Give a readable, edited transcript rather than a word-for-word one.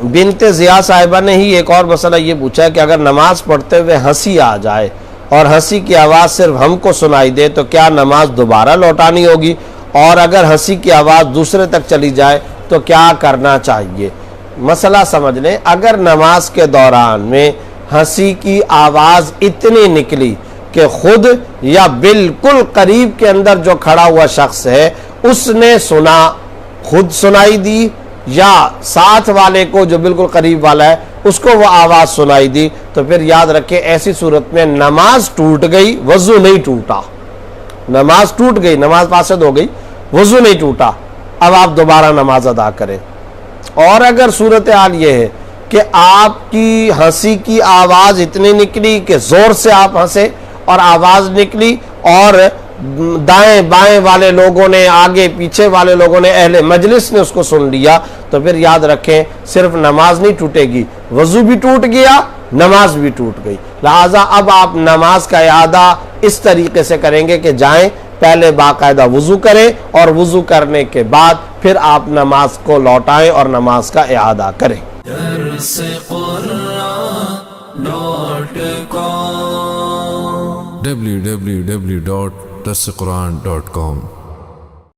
بنت ضیاء صاحبہ نے ہی ایک اور مسئلہ یہ پوچھا ہے کہ اگر نماز پڑھتے ہوئے ہنسی آ جائے اور ہنسی کی آواز صرف ہم کو سنائی دے تو کیا نماز دوبارہ لوٹانی ہوگی، اور اگر ہنسی کی آواز دوسرے تک چلی جائے تو کیا کرنا چاہیے؟ مسئلہ سمجھ لیں، اگر نماز کے دوران میں ہنسی کی آواز اتنی نکلی کہ خود یا بالکل قریب کے اندر جو کھڑا ہوا شخص ہے اس نے سنا، خود سنائی دی یا ساتھ والے کو جو بالکل قریب والا ہے اس کو وہ آواز سنائی دی، تو پھر یاد رکھیں ایسی صورت میں نماز ٹوٹ گئی، وضو نہیں ٹوٹا۔ نماز ٹوٹ گئی، نماز فاسد ہو گئی، وضو نہیں ٹوٹا، اب آپ دوبارہ نماز ادا کریں۔ اور اگر صورتحال یہ ہے کہ آپ کی ہنسی کی آواز اتنی نکلی کہ زور سے آپ ہنسے اور آواز نکلی اور دائیں بائیں والے لوگوں نے، آگے پیچھے والے لوگوں نے، اہل مجلس نے اس کو سن لیا، تو پھر یاد رکھیں صرف نماز نہیں ٹوٹے گی، وضو بھی ٹوٹ گیا، نماز بھی ٹوٹ گئی۔ لہٰذا اب آپ نماز کا اعادہ اس طریقے سے کریں گے کہ جائیں پہلے باقاعدہ وضو کریں اور وضو کرنے کے بعد پھر آپ نماز کو لوٹائیں اور نماز کا اعادہ کریں۔ www.darsequran.com